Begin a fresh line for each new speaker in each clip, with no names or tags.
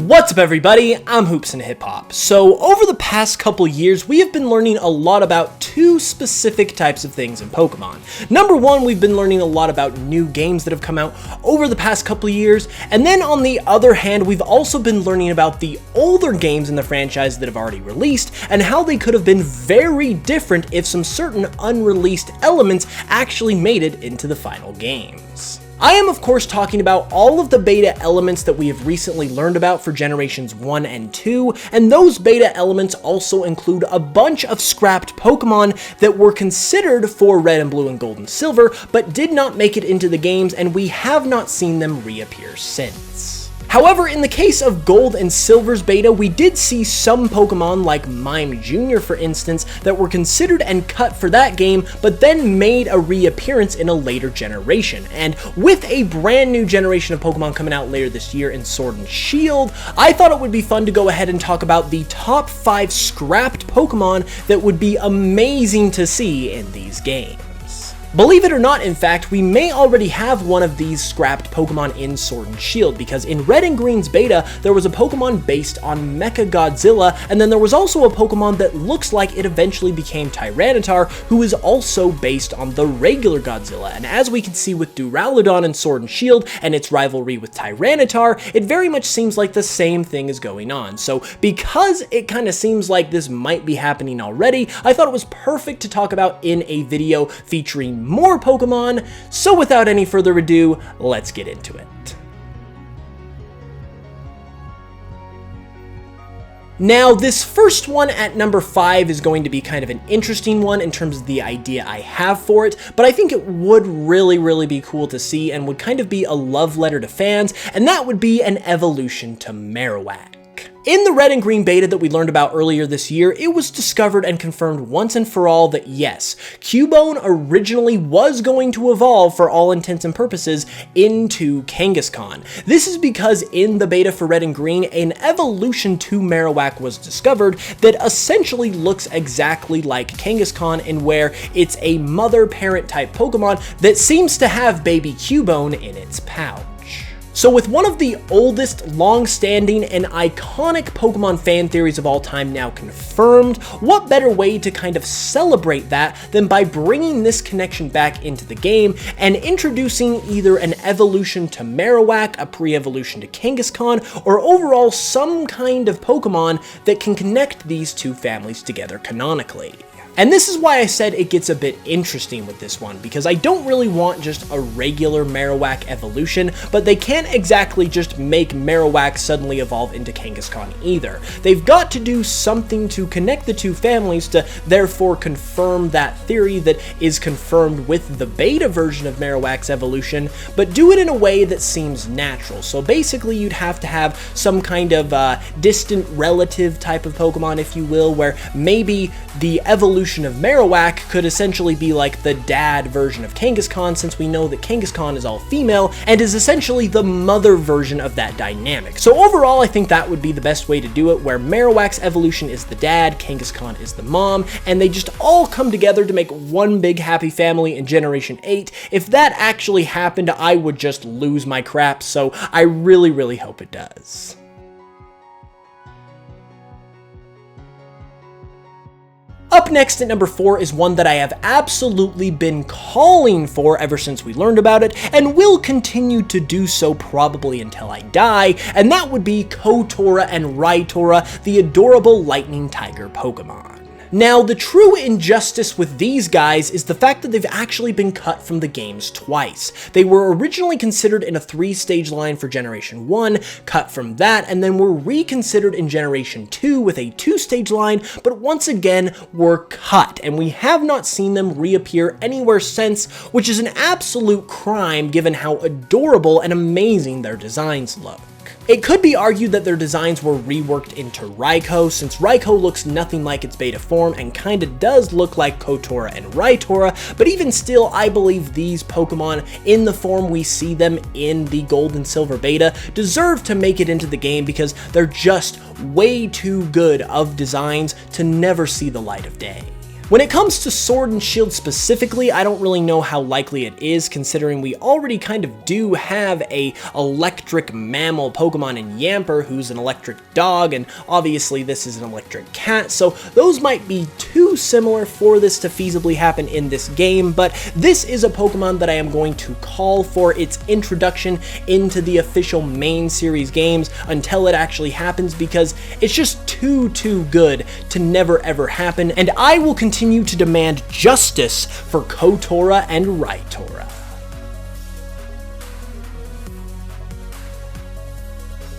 What's up everybody, I'm HoopsandHipHop. So over the past couple years, we have been learning a lot about two specific types of things in Pokemon. Number one, we've been learning a lot about new games that have come out over the past couple years, and then on the other hand, we've also been learning about the older games in the franchise that have already released, and how they could have been very different if some certain unreleased elements actually made it into the final games. I am of course talking about all of the beta elements that we have recently learned about for generations 1 and 2, and those beta elements also include a bunch of scrapped Pokemon that were considered for Red and Blue and Gold and Silver, but did not make it into the games, and we have not seen them reappear since. However, in the case of Gold and Silver's beta, we did see some Pokemon like Mime Jr. for instance that were considered and cut for that game, but then made a reappearance in a later generation. And with a brand new generation of Pokemon coming out later this year in Sword and Shield, I thought it would be fun to go ahead and talk about the top 5 scrapped Pokemon that would be amazing to see in these games. Believe it or not, in fact, we may already have one of these scrapped Pokemon in Sword and Shield, because in Red and Green's beta, there was a Pokemon based on Mechagodzilla, and then there was also a Pokemon that looks like it eventually became Tyranitar, who is also based on the regular Godzilla. And as we can see with Duraludon in Sword and Shield, and its rivalry with Tyranitar, it very much seems like the same thing is going on. So because it kind of seems like this might be happening already, I thought it was perfect to talk about in a video featuring more Pokemon, so without any further ado, let's get into it. Now, this first one at number 5 is going to be kind of an interesting one in terms of the idea I have for it, but I think it would really be cool to see and would kind of be a love letter to fans, and that would be an evolution to Marowak. In the Red and Green beta that we learned about earlier this year, it was discovered and confirmed once and for all that yes, Cubone originally was going to evolve for all intents and purposes into Kangaskhan. This is because in the beta for Red and Green, an evolution to Marowak was discovered that essentially looks exactly like Kangaskhan, in where it's a mother-parent type Pokemon that seems to have baby Cubone in its pouch. So with one of the oldest, long-standing, and iconic Pokemon fan theories of all time now confirmed, what better way to kind of celebrate that than by bringing this connection back into the game and introducing either an evolution to Marowak, a pre-evolution to Kangaskhan, or overall some kind of Pokemon that can connect these two families together canonically. And this is why I said it gets a bit interesting with this one, because I don't really want just a regular Marowak evolution, but they can't exactly just make Marowak suddenly evolve into Kangaskhan either. They've got to do something to connect the two families to therefore confirm that theory that is confirmed with the beta version of Marowak's evolution, but do it in a way that seems natural. So basically you'd have to have some kind of distant relative type of Pokemon, if you will, where maybe the evolution of Marowak could essentially be like the dad version of Kangaskhan, since we know that Kangaskhan is all female and is essentially the mother version of that dynamic. So overall, I think that would be the best way to do it, where Marowak's evolution is the dad, Kangaskhan is the mom, and they just all come together to make one big happy family in Generation 8. If that actually happened, I would just lose my crap, so I really hope it does. Up next at number 4 is one that I have absolutely been calling for ever since we learned about it, and will continue to do so probably until I die, and that would be Keturah and Raikou, the adorable lightning tiger Pokemon. Now, the true injustice with these guys is the fact that they've actually been cut from the games twice. They were originally considered in a 3-stage line for Generation 1, cut from that, and then were reconsidered in Generation 2 with a 2-stage line, but once again were cut, and we have not seen them reappear anywhere since, which is an absolute crime given how adorable and amazing their designs look. It could be argued that their designs were reworked into Raikou, since Raikou looks nothing like its beta form and kinda does look like Keturah and Raikou, but even still, I believe these Pokemon, in the form we see them in the Gold and Silver beta, deserve to make it into the game because they're just way too good of designs to never see the light of day. When it comes to Sword and Shield specifically, I don't really know how likely it is, considering we already kind of do have a electric mammal Pokemon in Yamper, who's an electric dog, and obviously this is an electric cat, so those might be too similar for this to feasibly happen in this game, but this is a Pokemon that I am going to call for its introduction into the official main series games until it actually happens, because it's just too good to never ever happen, and I will continue to demand justice for Keturah and Raikou.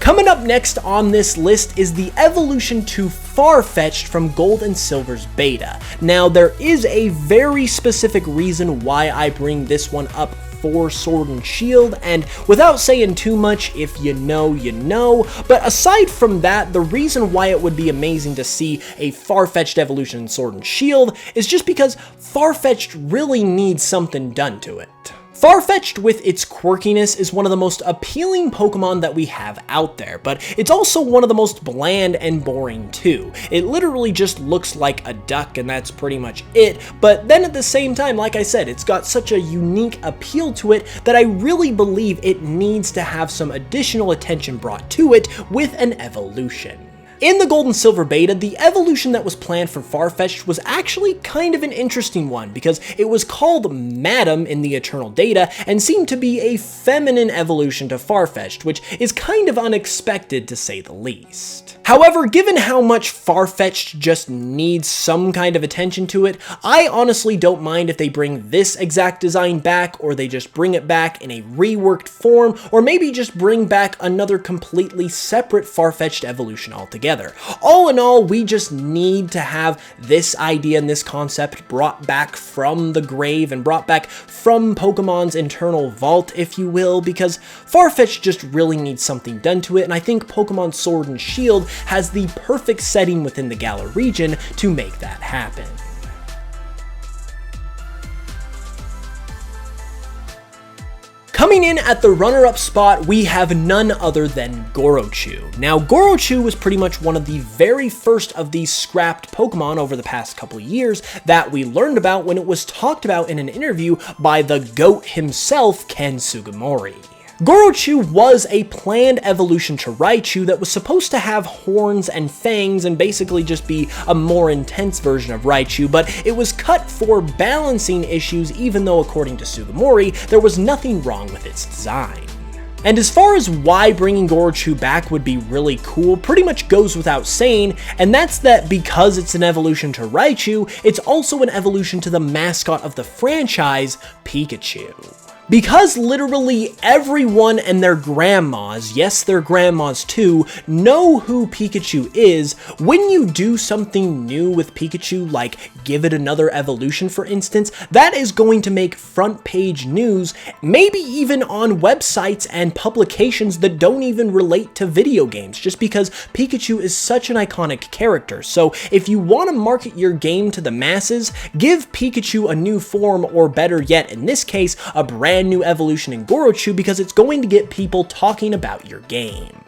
Coming up next on this list is the evolution to Farfetch'd from Gold and Silver's beta. Now, there is a very specific reason why I bring this one up for Sword and Shield, and without saying too much, if you know, you know, but aside from that, the reason why it would be amazing to see a Farfetch'd evolution in Sword and Shield is just because Farfetch'd really needs something done to it. Farfetch'd, with its quirkiness, is one of the most appealing Pokemon that we have out there, but it's also one of the most bland and boring too. It literally just looks like a duck, and that's pretty much it, but then at the same time, like I said, it's got such a unique appeal to it that I really believe it needs to have some additional attention brought to it with an evolution. In the Gold and Silver beta, the evolution that was planned for Farfetch'd was actually kind of an interesting one, because it was called Madam in the Eternal Data and seemed to be a feminine evolution to Farfetch'd, which is kind of unexpected to say the least. However, given how much Farfetch'd just needs some kind of attention to it, I honestly don't mind if they bring this exact design back, or they just bring it back in a reworked form, or maybe just bring back another completely separate Farfetch'd evolution altogether. All in all, we just need to have this idea and this concept brought back from the grave and brought back from Pokemon's internal vault, if you will, because Farfetch'd just really needs something done to it, and I think Pokemon Sword and Shield has the perfect setting within the Galar region to make that happen. Coming in at the runner-up spot, we have none other than Gorochu. Now, Gorochu was pretty much one of the very first of these scrapped Pokemon over the past couple years that we learned about when it was talked about in an interview by the GOAT himself, Ken Sugimori. Gorochu was a planned evolution to Raichu that was supposed to have horns and fangs and basically just be a more intense version of Raichu, but it was cut for balancing issues, even though according to Sugimori, there was nothing wrong with its design. And as far as why bringing Gorochu back would be really cool, pretty much goes without saying, and that's that because it's an evolution to Raichu, it's also an evolution to the mascot of the franchise, Pikachu. Because literally everyone and their grandmas, yes, their grandmas too, know who Pikachu is, when you do something new with Pikachu, like give it another evolution for instance, that is going to make front page news, maybe even on websites and publications that don't even relate to video games, just because Pikachu is such an iconic character. So if you want to market your game to the masses, give Pikachu a new form, or better yet, in this case, a brand new evolution in Gorochu, because it's going to get people talking about your game.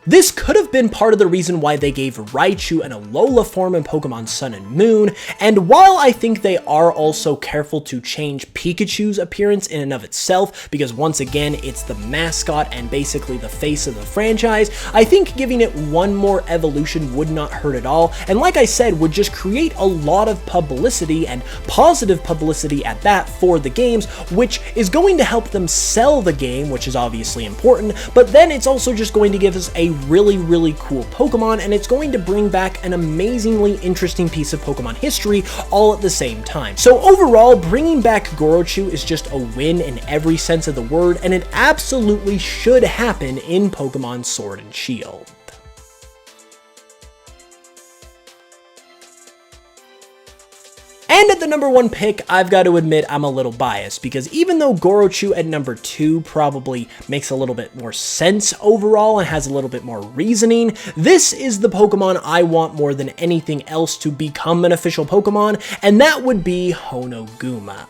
This could have been part of the reason why they gave Raichu an Alola form in Pokemon Sun and Moon, and while I think they are also careful to change Pikachu's appearance in and of itself, because once again, it's the mascot and basically the face of the franchise, I think giving it one more evolution would not hurt at all, and like I said, would just create a lot of publicity, and positive publicity at that, for the games, which is going to help them sell the game, which is obviously important, but then it's also just going to give us a really cool Pokemon, and it's going to bring back an amazingly interesting piece of Pokemon history all at the same time. So overall, bringing back Gorochu is just a win in every sense of the word, and it absolutely should happen in Pokemon Sword and Shield. And at the number 1 pick, I've got to admit I'm a little biased, because even though Gorochu at number 2 probably makes a little bit more sense overall and has a little bit more reasoning, this is the Pokemon I want more than anything else to become an official Pokemon, and that would be Hoenn Oguma.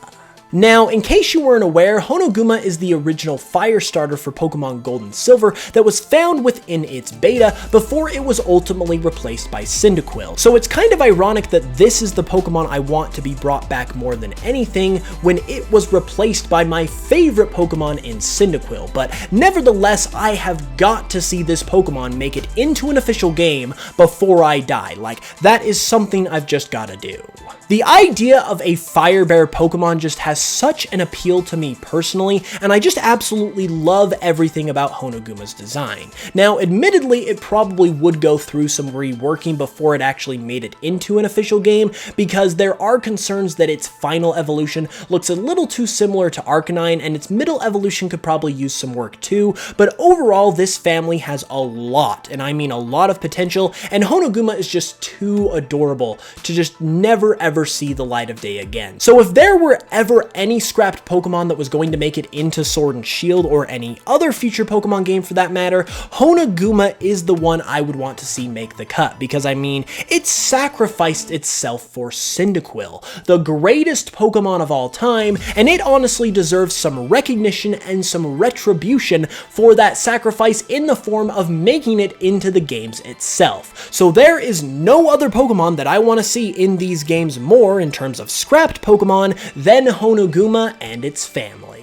Now, in case you weren't aware, Hoenn Oguma is the original fire starter for Pokemon Gold and Silver that was found within its beta before it was ultimately replaced by Cyndaquil. So it's kind of ironic that this is the Pokemon I want to be brought back more than anything when it was replaced by my favorite Pokemon in Cyndaquil, but nevertheless, I have got to see this Pokemon make it into an official game before I die. Like, that is something I've just got to do. The idea of a fire bear Pokemon just has such an appeal to me personally, and I just absolutely love everything about Hoenn Oguma's design. Now, admittedly, it probably would go through some reworking before it actually made it into an official game, because there are concerns that its final evolution looks a little too similar to Arcanine, and its middle evolution could probably use some work too, but overall, this family has a lot, and I mean a lot of potential, and Hoenn Oguma is just too adorable to just never ever see the light of day again. So if there were ever any scrapped Pokemon that was going to make it into Sword and Shield, or any other future Pokemon game for that matter, Hoenn Oguma is the one I would want to see make the cut, because I mean, it sacrificed itself for Cyndaquil, the greatest Pokemon of all time, and it honestly deserves some recognition and some retribution for that sacrifice in the form of making it into the games itself. So there is no other Pokemon that I want to see in these games more in terms of scrapped Pokemon than Hoenn Oguma and its family.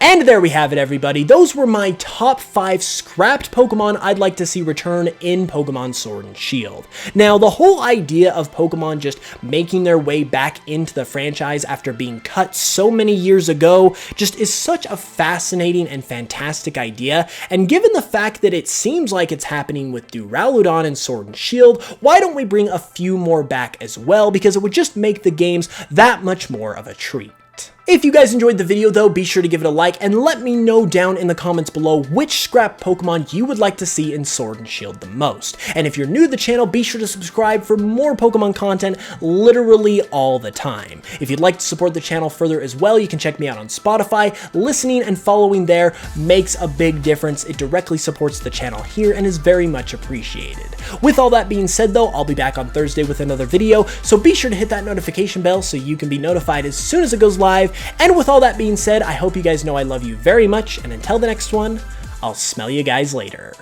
And there we have it, everybody. Those were my top 5 scrapped Pokemon I'd like to see return in Pokemon Sword and Shield. Now, the whole idea of Pokemon just making their way back into the franchise after being cut so many years ago just is such a fascinating and fantastic idea, and given the fact that it seems like it's happening with Duraludon in Sword and Shield, why don't we bring a few more back as well, because it would just make the games that much more of a treat. If you guys enjoyed the video though, be sure to give it a like and let me know down in the comments below which scrap Pokemon you would like to see in Sword and Shield the most. And if you're new to the channel, be sure to subscribe for more Pokemon content literally all the time. If you'd like to support the channel further as well, you can check me out on Spotify. Listening and following there makes a big difference. It directly supports the channel here and is very much appreciated. With all that being said though, I'll be back on Thursday with another video, so be sure to hit that notification bell so you can be notified as soon as it goes live. And with all that being said, I hope you guys know I love you very much, and until the next one, I'll smell you guys later.